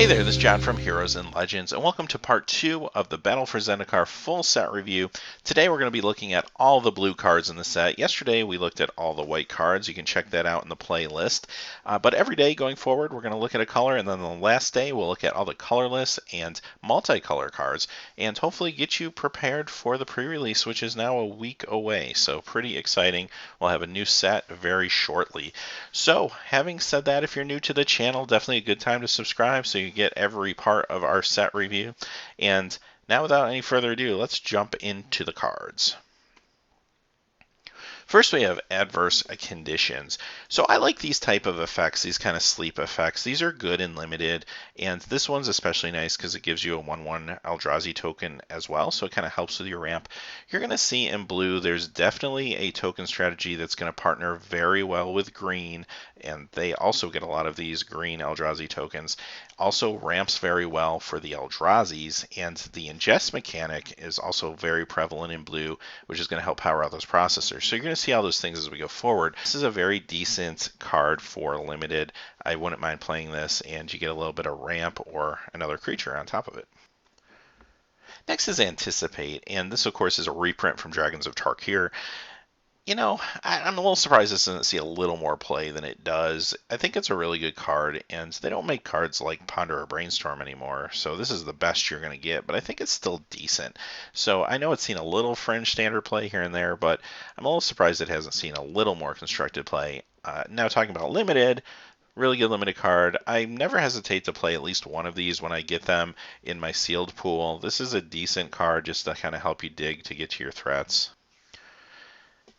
Hey there, this is John from Heroes and Legends, and welcome to part 2 of the Battle for Zendikar full set review. Today we're going to be looking at all the blue cards in the set. Yesterday we looked at all the white cards. You can check that out in the playlist. But every day going forward we're going to look at a color, and then the last day we'll look at all the colorless and multicolor cards, and hopefully get you prepared for the pre-release, which is now a week away. So pretty exciting. We'll have a new set very shortly. So having said that, if you're new to the channel, definitely a good time to subscribe so you get every part of our set review. And now, without any further ado, let's jump into the cards. First, we have adverse conditions. So I like these type of effects, these kind of sleep effects. These are good in limited, and this one's especially nice because it gives you a 1/1 Eldrazi token as well, so it kind of helps with your ramp. You're going to see in blue, there's definitely a token strategy that's going to partner very well with green, and they also get a lot of these green Eldrazi tokens. Also ramps very well for the Eldrazi's, and the ingest mechanic is also very prevalent in blue, which is going to help power out those processors. So you're going to see all those things as we go forward. This is a very decent card for limited. I wouldn't mind playing this, and you get a little bit of ramp or another creature on top of it. Next is Anticipate, and this of course is a reprint from Dragons of Tarkir. You know, I'm a little surprised this doesn't see a little more play than it does. I think it's a really good card, and they don't make cards like Ponder or Brainstorm anymore, so this is the best you're going to get, but I think it's still decent. So I know it's seen a little fringe standard play here and there, but I'm a little surprised it hasn't seen a little more constructed play. Now talking about limited, really good limited card. I never hesitate to play at least one of these when I get them in my sealed pool. This is a decent card just to kind of help you dig to get to your threats.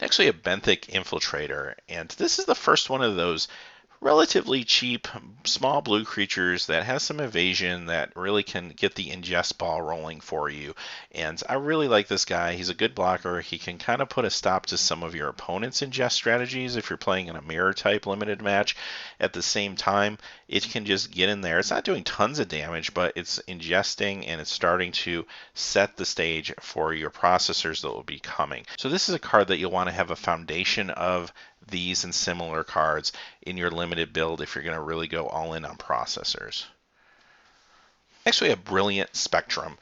Next, we have Benthic Infiltrator, and this is the first one of those relatively cheap, small blue creatures that has some evasion that really can get the ingest ball rolling for you. And I really like this guy. He's a good blocker. He can kind of put a stop to some of your opponent's ingest strategies if you're playing in a mirror type limited match. At the same time, it can just get in there. It's not doing tons of damage, but it's ingesting and it's starting to set the stage for your processors that will be coming. So this is a card that you'll want to have a foundation of these and similar cards in your limited build if you're going to really go all in on processors. Next, we have Brilliant Spectrum.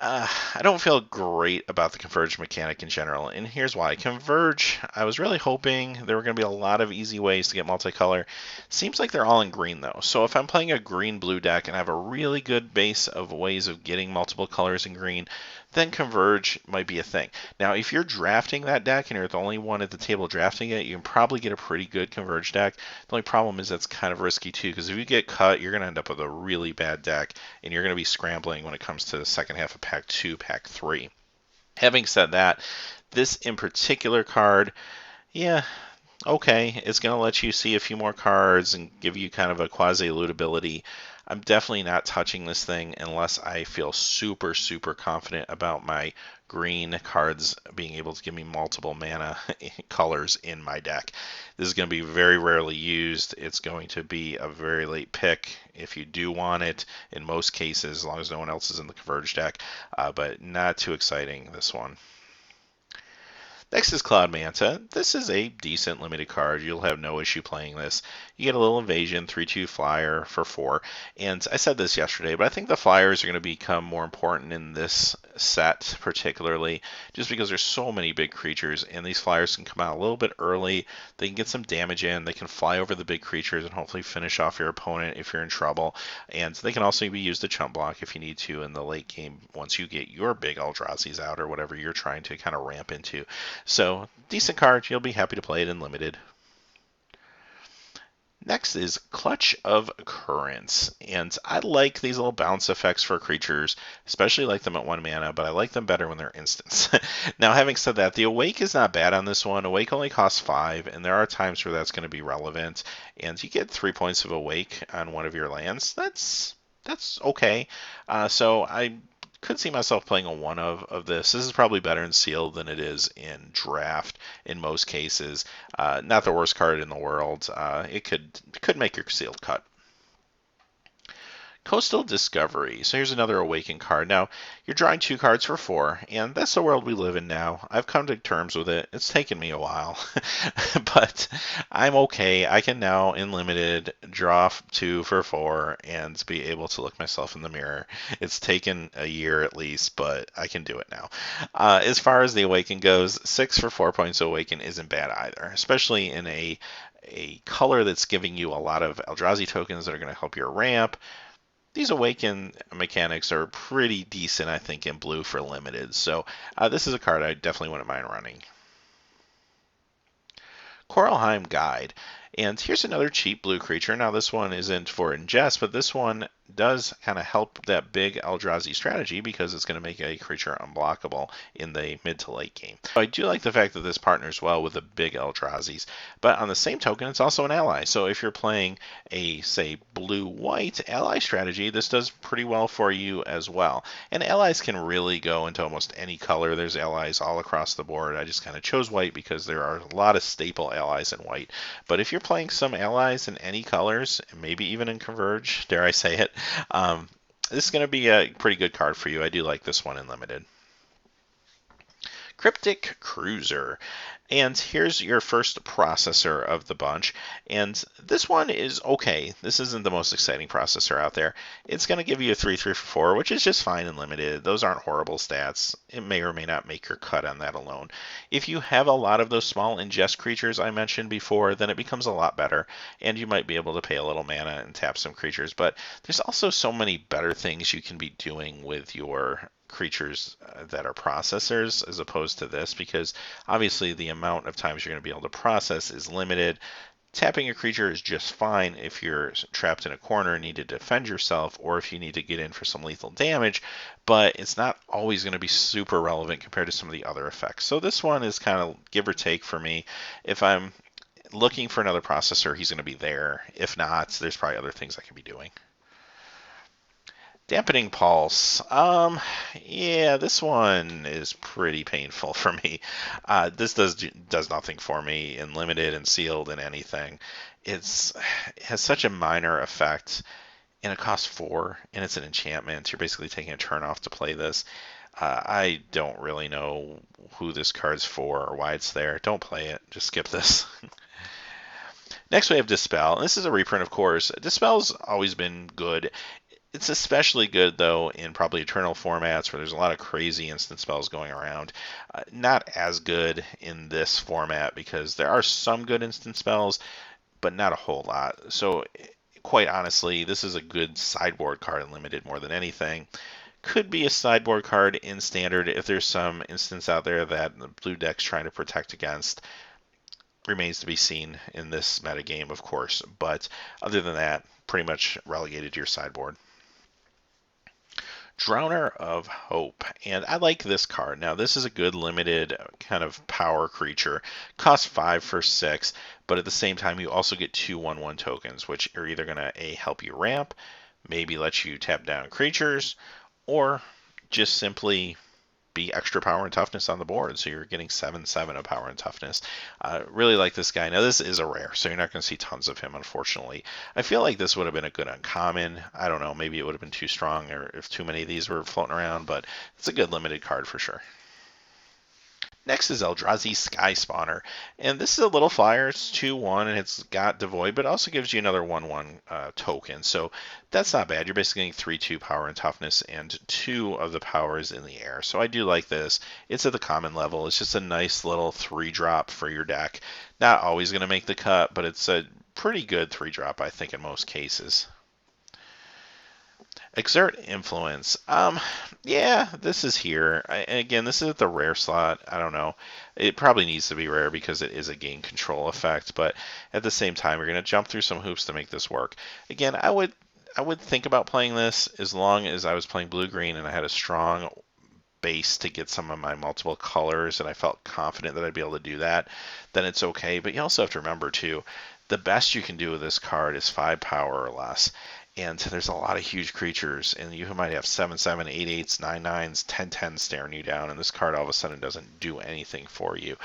I don't feel great about the Converge mechanic in general, and here's why. Converge, I was really hoping there were going to be a lot of easy ways to get multicolor. Seems like they're all in green, though. So if I'm playing a green-blue deck and I have a really good base of ways of getting multiple colors in green, then Converge might be a thing. Now, if you're drafting that deck and you're the only one at the table drafting it, you can probably get a pretty good Converge deck. The only problem is that's kind of risky, too, because if you get cut, you're going to end up with a really bad deck, and you're going to be scrambling when it comes to the second half of Pack 2, Pack 3. Having said that, this in particular card, yeah, okay, it's going to let you see a few more cards and give you kind of a quasi-lootability. I'm definitely not touching this thing unless I feel super, super confident about my green cards being able to give me multiple mana colors in my deck. This is going to be very rarely used. It's going to be a very late pick if you do want it, in most cases, as long as no one else is in the Converge deck, but not too exciting, this one. Next is Claude Manta. This is a decent limited card. You'll have no issue playing this. You get a little evasion, 3/2 flyer for 4. And I said this yesterday, but I think the flyers are going to become more important in this set particularly, just because there's so many big creatures, and these flyers can come out a little bit early. They can get some damage in. They can fly over the big creatures and hopefully finish off your opponent if you're in trouble. And they can also be used to chump block if you need to in the late game once you get your big Eldrazi's out or whatever you're trying to kind of ramp into. So, decent card. You'll be happy to play it in limited. Next is Clutch of Currents, and I like these little bounce effects for creatures, especially like them at 1 mana, but I like them better when they're instants. Now, having said that, the Awake is not bad on this one. Awake only costs 5, and there are times where that's going to be relevant, and you get 3 points of Awake on one of your lands. That's okay. So I could see myself playing a 1 of this. This is probably better in sealed than it is in draft in most cases. Not the worst card in the world. It could make your sealed cut. Coastal Discovery. So here's another Awaken card. Now, you're drawing 2 cards for 4, and that's the world we live in now. I've come to terms with it. It's taken me a while, but I'm okay. I can now, in Limited, draw 2 for 4 and be able to look myself in the mirror. It's taken a year at least, but I can do it now. As far as the Awaken goes, 6 for 4 points Awaken isn't bad either, especially in a color that's giving you a lot of Eldrazi tokens that are going to help your ramp. These Awaken mechanics are pretty decent, I think, in blue for Limited. So this is a card I definitely wouldn't mind running. Coralheim Guide. And here's another cheap blue creature. Now this one isn't for ingest, but this one does kind of help that big Eldrazi strategy because it's going to make a creature unblockable in the mid to late game. So I do like the fact that this partners well with the big Eldrazi's, but on the same token, it's also an ally. So if you're playing a, say, blue-white ally strategy, this does pretty well for you as well. And allies can really go into almost any color. There's allies all across the board. I just kind of chose white because there are a lot of staple allies in white. But if you're playing some allies in any colors, and maybe even in Converge, dare I say it, this is going to be a pretty good card for you. I do like this one in Limited. Cryptic Cruiser. And here's your first processor of the bunch. And this one is okay. This isn't the most exciting processor out there. It's going to give you a 3/3 for 4, which is just fine in Limited. Those aren't horrible stats. It may or may not make your cut on that alone. If you have a lot of those small ingest creatures I mentioned before, then it becomes a lot better. And you might be able to pay a little mana and tap some creatures. But there's also so many better things you can be doing with your creatures that are processors as opposed to this, because obviously the amount of times you're going to be able to process is limited. Tapping a creature is just fine if you're trapped in a corner and need to defend yourself, or if you need to get in for some lethal damage, but it's not always going to be super relevant compared to some of the other effects. So this one is kind of give or take for me. If I'm looking for another processor, he's going to be there. If not, there's probably other things I can be doing. Dampening Pulse. Yeah, this one is pretty painful for me. This does nothing for me in Limited and Sealed and anything. It has such a minor effect, and it costs 4, and it's an enchantment. You're basically taking a turn off to play this. I don't really know who this card's for or why it's there. Don't play it. Just skip this. Next we have Dispel. This is a reprint, of course. Dispel's always been good. It's especially good, though, in probably Eternal formats where there's a lot of crazy instant spells going around. Not as good in this format because there are some good instant spells, but not a whole lot. So, quite honestly, this is a good sideboard card in Limited more than anything. Could be a sideboard card in Standard if there's some instance out there that the blue deck's trying to protect against. Remains to be seen in this metagame, of course. But other than that, pretty much relegated to your sideboard. Drowner of Hope, and I like this card. Now, this is a good limited kind of power creature. Costs 5 for 6, but at the same time, you also get 2 1/1 tokens, which are either going to help you ramp, maybe let you tap down creatures, or just simply be extra power and toughness on the board. So you're getting 7/7 of power and toughness. Really like this guy. Now this is a rare, so you're not going to see tons of him, unfortunately. I feel like this would have been a good uncommon. I don't know, maybe it would have been too strong or if too many of these were floating around, but it's a good limited card for sure. Next is Eldrazi Sky Spawner, and this is a little flyer. It's 2/1, and it's got Devoid, but it also gives you another 1/1 token, so that's not bad. You're basically getting 3/2 power and toughness, and 2 of the powers in the air. So I do like this. It's at the common level. It's just a nice little 3-drop for your deck. Not always going to make the cut, but it's a pretty good 3-drop, I think, in most cases. Exert Influence. Yeah, this is here. Again, this is at the rare slot. I don't know. It probably needs to be rare because it is a gain control effect, but at the same time, you're going to jump through some hoops to make this work. Again, I would think about playing this as long as I was playing blue-green and I had a strong base to get some of my multiple colors and I felt confident that I'd be able to do that, then it's okay. But you also have to remember, too, The best you can do with this card is 5 power or less. And there's a lot of huge creatures, and you might have 7/7, 8/8s, 9/9s, 10/10s staring you down, and this card all of a sudden doesn't do anything for you.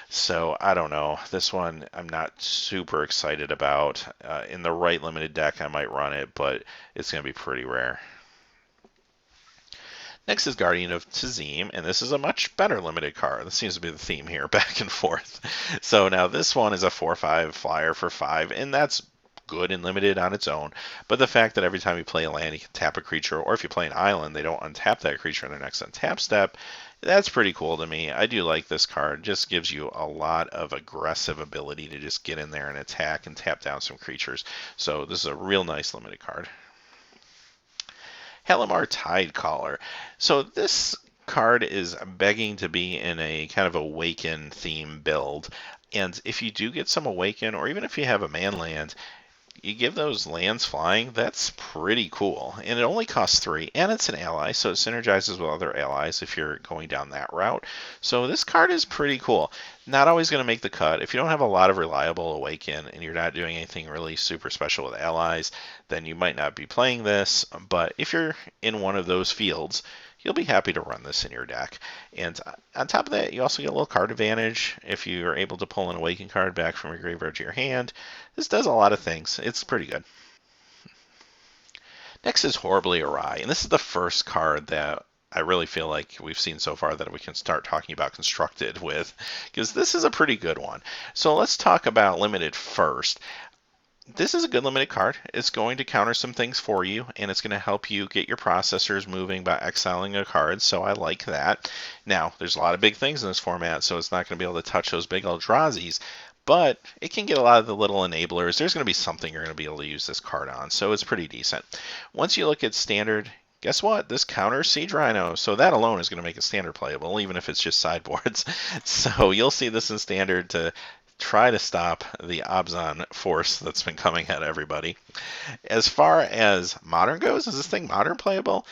So I don't know. This one I'm not super excited about. In the right limited deck, I might run it, but it's going to be pretty rare. Next is Guardian of Tazim, and this is a much better limited card. This seems to be the theme here, back and forth. So now this one is a 4/5 flyer for 5, and that's good and limited on its own. But the fact that every time you play a land, you can tap a creature, or if you play an island, they don't untap that creature in their next untap step. That's pretty cool to me. I do like this card. It just gives you a lot of aggressive ability to just get in there and attack and tap down some creatures. So this is a real nice limited card. Halimar Tidecaller. So this card is begging to be in a kind of Awaken theme build. And if you do get some Awaken, or even if you have a man land, you give those lands flying, that's pretty cool. And it only costs 3, and it's an ally, so it synergizes with other allies if you're going down that route. So this card is pretty cool. Not always going to make the cut. If you don't have a lot of reliable Awaken and you're not doing anything really super special with allies, then you might not be playing this. But if you're in one of those fields, you'll be happy to run this in your deck. And on top of that, you also get a little card advantage if you are able to pull an Awaken card back from your graveyard to your hand. This does a lot of things. It's pretty good. Next is Horribly Awry, and this is the first card that I really feel like we've seen so far that we can start talking about Constructed with, because this is a pretty good one. So let's talk about Limited first. This is a good limited card. It's going to counter some things for you, and it's going to help you get your processors moving by exiling a card, so I like that. Now, there's a lot of big things in this format, so it's not going to be able to touch those big Eldrazi's, but it can get a lot of the little enablers. There's going to be something you're going to be able to use this card on, so it's pretty decent. Once you look at Standard, guess what? This counters Siege Rhino, so that alone is going to make it Standard playable, even if it's just sideboards. So you'll see this in Standard to try to stop the Abzan force that's been coming at everybody. As far as Modern goes, is this thing Modern playable?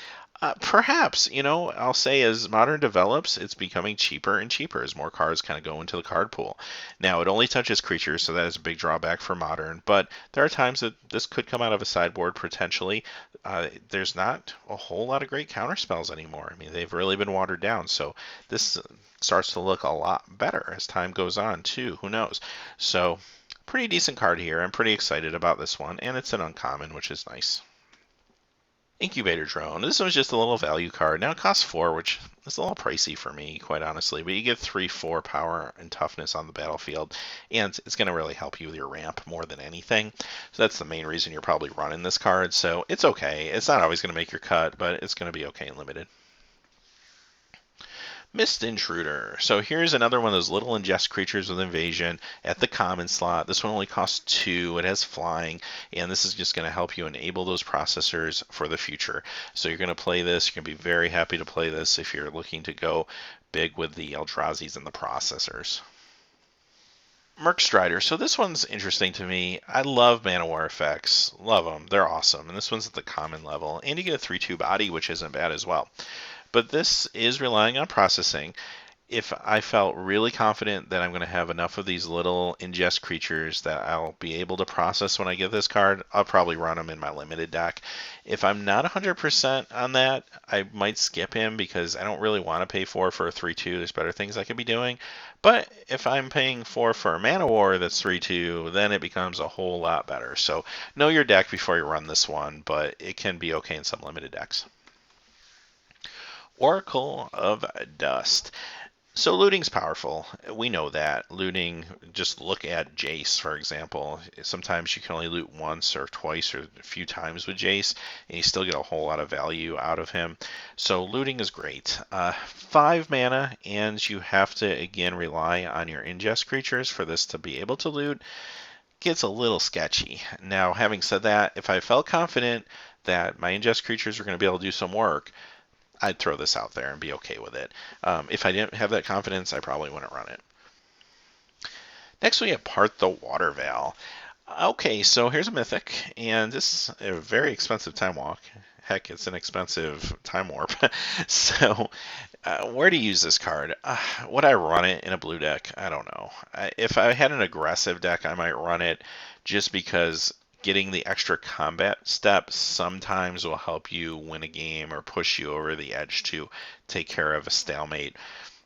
Perhaps, I'll say as Modern develops, it's becoming cheaper and cheaper as more cards kind of go into the card pool. Now, it only touches creatures, so that is a big drawback for Modern, but there are times that this could come out of a sideboard potentially. There's not a whole lot of great counter spells anymore. I mean, they've really been watered down, so this starts to look a lot better as time goes on, too. Who knows? So, pretty decent card here. I'm pretty excited about this one, and it's an uncommon, which is nice. Incubator Drone. This was just a little value card. Now it costs 4, which is a little pricey for me, quite honestly. But you get 3/4 power and toughness on the battlefield, and it's going to really help you with your ramp more than anything. So that's the main reason you're probably running this card. So it's okay. It's not always going to make your cut, but it's going to be okay in limited. Mist Intruder. So here's another one of those little ingest creatures with invasion at the common slot. This one only costs 2. It has flying, and this is just going to help you enable those processors for the future. So you're going to play this. You're going to be very happy to play this if you're looking to go big with the Eldrazi's and the processors. Mercstrider. So this one's interesting to me. I love Mana War effects. Love them. They're awesome. And this one's at the common level. And you get a 3/2 body, which isn't bad as well. But this is relying on processing. If I felt really confident that I'm going to have enough of these little ingest creatures that I'll be able to process when I get this card, I'll probably run them in my limited deck. If I'm not 100% on that, I might skip him because I don't really want to pay 4 for a 3/2. There's better things I could be doing. But if I'm paying 4 for a Mana War that's 3/2, then it becomes a whole lot better. So know your deck before you run this one, but it can be okay in some limited decks. Oracle of Dust. So looting's powerful. We know that. Looting, just look at Jace, for example. Sometimes you can only loot once or twice or a few times with Jace, and you still get a whole lot of value out of him. So looting is great. 5 mana, and you have to, again, rely on your ingest creatures for this to be able to loot. Gets a little sketchy. Now, having said that, if I felt confident that my ingest creatures were going to be able to do some work, I'd throw this out there and be okay with it. If I didn't have that confidence, I probably wouldn't run it. Next, we have Part the Water Veil. Okay, so here's a mythic, and this is a very expensive time walk. heck, it's an expensive time warp. So, where to use this card? Would I run it in a blue deck? I don't know. If I had an aggressive deck, I might run it just because getting the extra combat step sometimes will help you win a game or push you over the edge to take care of a stalemate.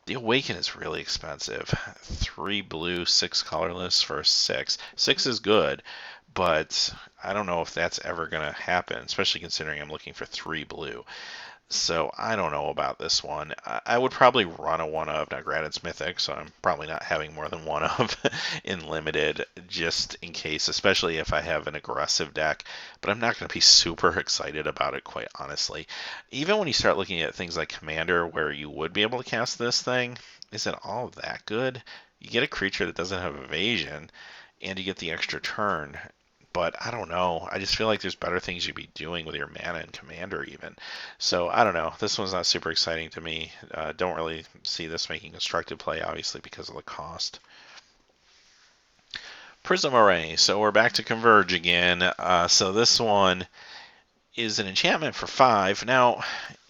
The Awaken is really expensive. 3 blue, 6 colorless for 6. 6 is good, but I don't know if that's ever going to happen, especially considering I'm looking for 3 blue. So I don't know about this one. I would probably run a one of. Now, granted, it's mythic, so I'm probably not having more than one of in limited, just in case, especially if I have an aggressive deck. But I'm not going to be super excited about it, quite honestly. Even when you start looking at things like Commander, where you would be able to cast this thing, is it all that good? You get a creature that doesn't have evasion, and you get the extra turn. But I don't know. I just feel like there's better things you'd be doing with your mana and Commander even. So I don't know. This one's not super exciting to me. Don't really see this making constructive play, obviously, because of the cost. Prism Array. So we're back to Converge again. So this one is an enchantment for 5. Now,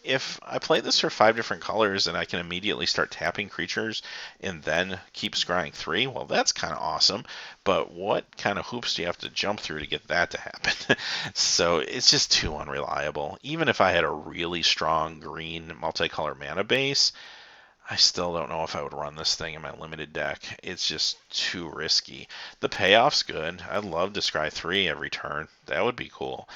if I play this for 5 different colors and I can immediately start tapping creatures and then keep scrying 3, well, that's kind of awesome. But what kind of hoops do you have to jump through to get that to happen? So it's just too unreliable. Even if I had a really strong green multicolor mana base, I still don't know if I would run this thing in my limited deck. It's just too risky. The payoff's good. I'd love to scry 3 every turn. That would be cool.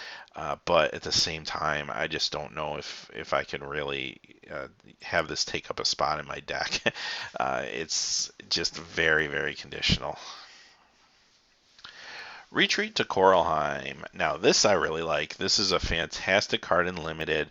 But at the same time, I just don't know if I can really have this take up a spot in my deck. It's just very, very conditional. Retreat to Koralheim. Now, this I really like. This is a fantastic card in limited.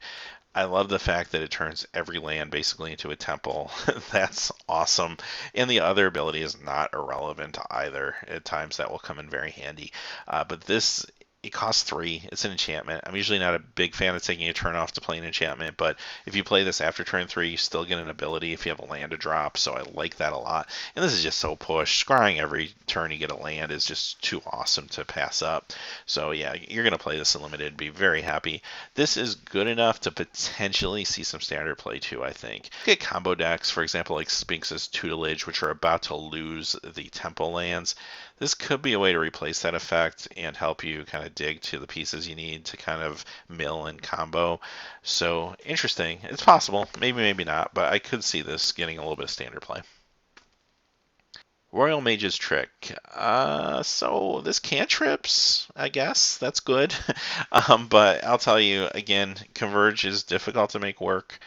I love the fact that it turns every land basically into a temple. That's awesome. And the other ability is not irrelevant either. At times that will come in very handy. But this, it costs 3. It's an enchantment. I'm usually not a big fan of taking a turn off to play an enchantment, but if you play this after turn 3, you still get an ability if you have a land to drop, so I like that a lot. And this is just so push. Scrying every turn you get a land is just too awesome to pass up. So yeah, you're going to play this in limited, be very happy. This is good enough to potentially see some standard play too, I think. Get combo decks, for example, like Sphinx's Tutelage, which are about to lose the temple lands. This could be a way to replace that effect and help you kind of dig to the pieces you need to kind of mill and combo. So interesting. It's possible. Maybe, maybe not. But I could see this getting a little bit of standard play. Royal Mage's Trick. So this cantrips, I guess. That's good. But I'll tell you, again, Converge is difficult to make work.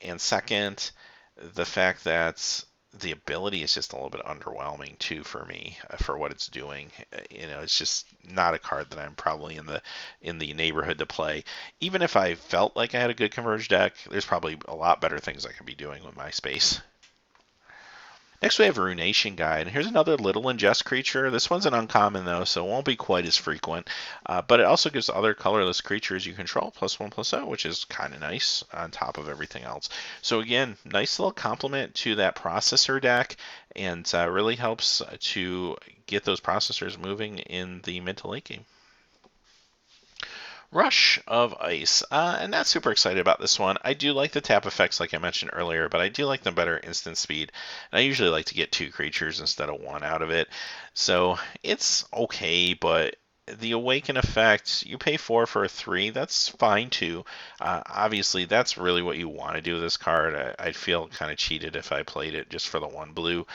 And second, the fact that the ability is just a little bit underwhelming too for me for what it's doing. It's just not a card that I'm probably in the neighborhood to play. Even if I felt like I had a good Converge deck, there's probably a lot better things I could be doing with my space. Next we have Runation Guide. Here's another little ingest creature. This one's an uncommon though, so it won't be quite as frequent. But it also gives other colorless creatures you control +1/+0, which is kind of nice on top of everything else. So again, nice little complement to that processor deck, and really helps to get those processors moving in the mid to late game. Rush of Ice. I'm not super excited about this one. I do like the tap effects like I mentioned earlier, but I do like them better instant speed. And I usually like to get 2 creatures instead of 1 out of it. So it's okay, but the Awaken effect, you pay 4 for a 3. That's fine too. Obviously, that's really what you want to do with this card. I'd feel kind of cheated if I played it just for the 1 blue.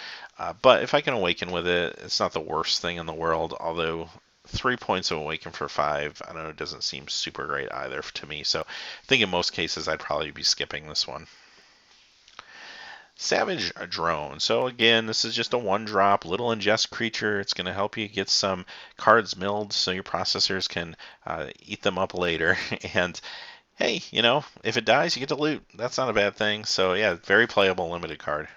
But if I can Awaken with it, it's not the worst thing in the world, although 3 points of Awaken for 5, I don't know, it doesn't seem super great either to me. So I think in most cases I'd probably be skipping this one. Savage Drone. So again, this is just a 1-drop little ingest creature. It's going to help you get some cards milled so your processors can eat them up later. And hey, if it dies, you get to loot. That's not a bad thing. So yeah, very playable limited card.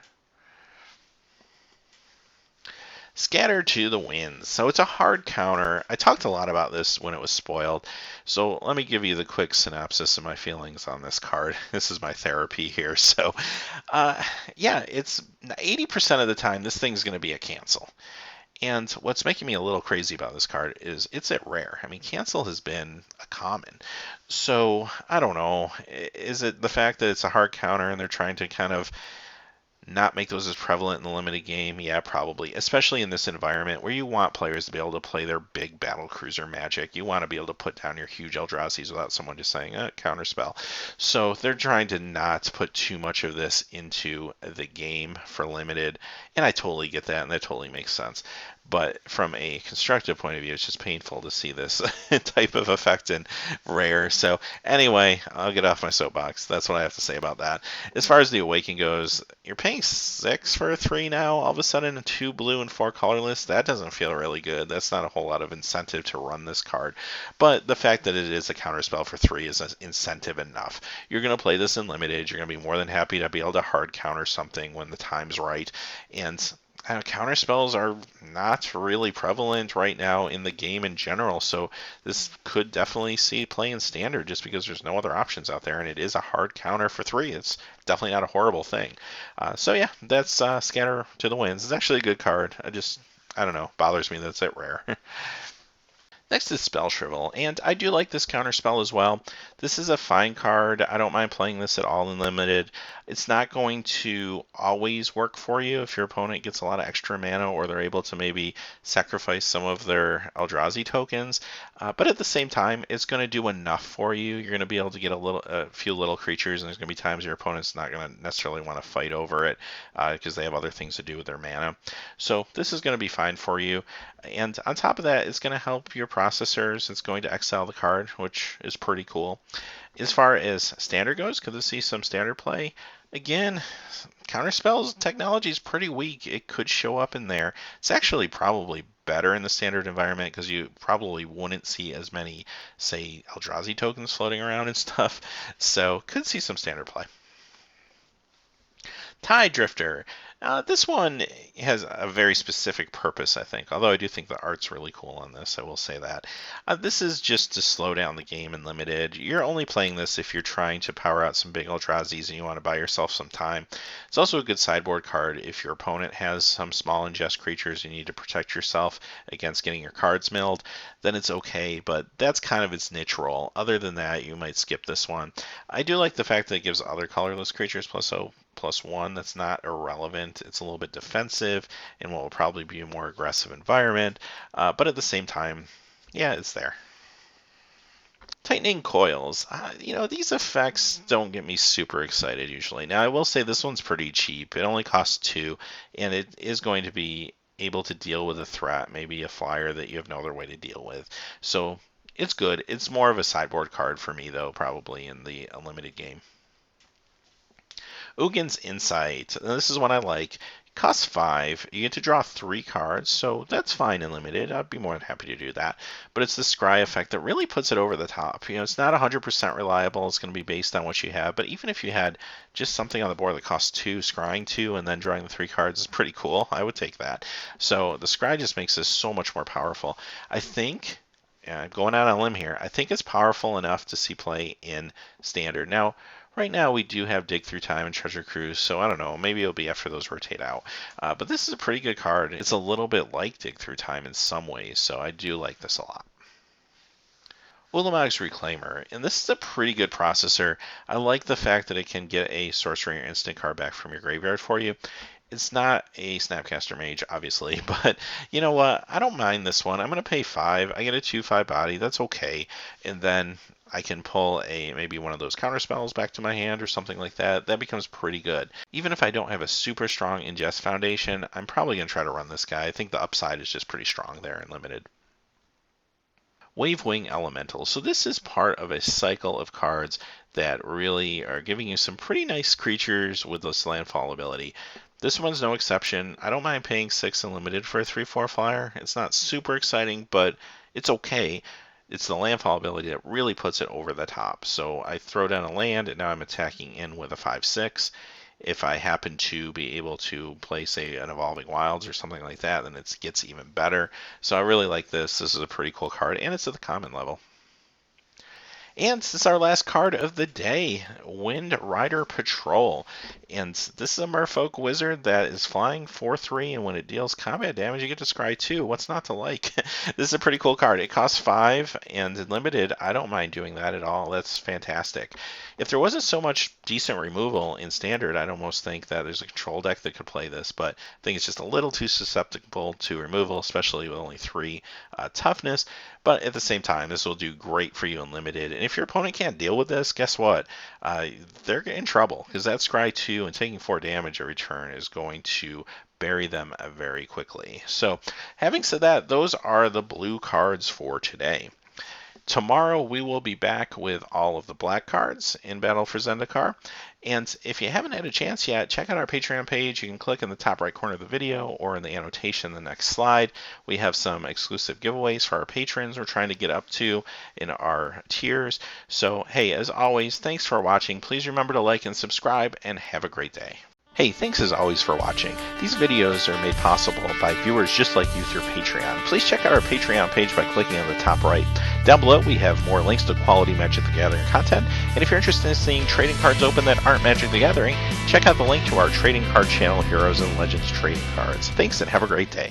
Scatter to the Winds. So it's a hard counter. I talked a lot about this when it was spoiled. So let me give you the quick synopsis of my feelings on this card. This is my therapy here. So yeah, it's 80% of the time this thing's going to be a cancel. And what's making me a little crazy about this card is it's at rare. I mean, cancel has been a common. So I don't know. Is it the fact that it's a hard counter and they're trying to kind of not make those as prevalent in the limited game? Yeah, probably. Especially in this environment where you want players to be able to play their big battle cruiser magic. You want to be able to put down your huge Eldrazi's without someone just saying, counterspell. So they're trying to not put too much of this into the game for limited. And I totally get that, and that totally makes sense. But from a constructive point of view, it's just painful to see this type of effect in rare. So anyway, I'll get off my soapbox. That's what I have to say about that. As far as the Awaken goes, you're paying 6 for a 3 now. All of a sudden, 2 blue and 4 colorless. That doesn't feel really good. That's not a whole lot of incentive to run this card. But the fact that it is a counterspell for 3 is an incentive enough. You're going to play this in limited. You're going to be more than happy to be able to hard counter something when the time's right. And counterspells are not really prevalent right now in the game in general, so this could definitely see play in standard just because there's no other options out there, and it is a hard counter for 3. It's definitely not a horrible thing. So yeah, that's Scatter to the Winds. It's actually a good card. I don't know, bothers me that it's at rare. Next is Spell Shrivel, and I do like this counterspell as well. This is a fine card. I don't mind playing this at all in limited. It's not going to always work for you if your opponent gets a lot of extra mana or they're able to maybe sacrifice some of their Eldrazi tokens, but at the same time, it's going to do enough for you. You're going to be able to get a few little creatures, and there's going to be times your opponent's not going to necessarily want to fight over it because they have other things to do with their mana. So this is going to be fine for you. And on top of that, it's going to help your processors. It's going to exile the card, which is pretty cool. As far as standard goes, could this see some standard play? Again, counterspells technology is pretty weak. It could show up in there. It's actually probably better in the standard environment because you probably wouldn't see as many, say, Eldrazi tokens floating around and stuff. So could see some standard play. Tide Drifter. This one has a very specific purpose, I think, although I do think the art's really cool on this, I will say that. This is just to slow down the game in limited. You're only playing this if you're trying to power out some big Eldrazi's and you want to buy yourself some time. It's also a good sideboard card if your opponent has some small ingest creatures you need to protect yourself against getting your cards milled, then it's okay, but that's kind of its niche role. Other than that, you might skip this one. I do like the fact that it gives other colorless creatures +1. That's not irrelevant. It's a little bit defensive in what will probably be a more aggressive environment, but at the same time, yeah, it's there. Tightening Coils. These effects don't get me super excited usually. Now, I will say this one's pretty cheap. It only costs 2, and it is going to be able to deal with a threat, maybe a flyer that you have no other way to deal with. So it's good. It's more of a sideboard card for me, though, probably in the unlimited game. Ugin's Insight. Now, this is one I like. It costs 5. You get to draw 3 cards, so that's fine and limited. I'd be more than happy to do that. But it's the scry effect that really puts it over the top. It's not 100% reliable. It's going to be based on what you have. But even if you had just something on the board that costs 2, scrying 2, and then drawing the 3 cards is pretty cool. I would take that. So the scry just makes this so much more powerful. I think, going out on a limb here, I think it's powerful enough to see play in standard. Now, right now we do have Dig Through Time and Treasure Cruise, so I don't know, maybe it'll be after those rotate out. But this is a pretty good card. It's a little bit like Dig Through Time in some ways, so I do like this a lot. Ulamog's Reclaimer, and this is a pretty good processor. I like the fact that it can get a sorcery or instant card back from your graveyard for you. It's not a Snapcaster Mage, obviously, but you know what? I don't mind this one. I'm going to pay 5. I get a 2/5 body. That's okay. And then I can pull maybe one of those counter spells back to my hand or something like that. That becomes pretty good. Even if I don't have a super strong ingest foundation, I'm probably going to try to run this guy. I think the upside is just pretty strong there in limited. Wavewing Elemental. So this is part of a cycle of cards that really are giving you some pretty nice creatures with this landfall ability. This one's no exception. I don't mind paying 6 in limited for a 3/4 flyer. It's not super exciting, but it's okay. It's the landfall ability that really puts it over the top. So I throw down a land, and now I'm attacking in with a 5/6. If I happen to be able to play, say, an Evolving Wilds or something like that, then it gets even better. So I really like this. This is a pretty cool card, and it's at the common level. And this is our last card of the day, Wind Rider Patrol. And this is a Merfolk wizard that is flying 4/3, and when it deals combat damage, you get to scry 2. What's not to like? This is a pretty cool card. It costs 5, and in limited, I don't mind doing that at all. That's fantastic. If there wasn't so much decent removal in standard, I'd almost think that there's a control deck that could play this, but I think it's just a little too susceptible to removal, especially with only 3 toughness. But at the same time, this will do great for you in limited. And if your opponent can't deal with this, guess what? They're in trouble, because that scry 2 and taking 4 damage every turn is going to bury them very quickly. So having said that, those are the blue cards for today. Tomorrow we will be back with all of the black cards in Battle for Zendikar. And if you haven't had a chance yet, check out our Patreon page. You can click in the top right corner of the video or in the annotation in the next slide. We have some exclusive giveaways for our patrons we're trying to get up to in our tiers. So, hey, as always, thanks for watching. Please remember to like and subscribe, and have a great day. Hey, thanks as always for watching. These videos are made possible by viewers just like you through Patreon. Please check out our Patreon page by clicking on the top right. Down below, we have more links to quality Magic the Gathering content. And if you're interested in seeing trading cards open that aren't Magic the Gathering, check out the link to our trading card channel, Heroes and Legends Trading Cards. Thanks, and have a great day.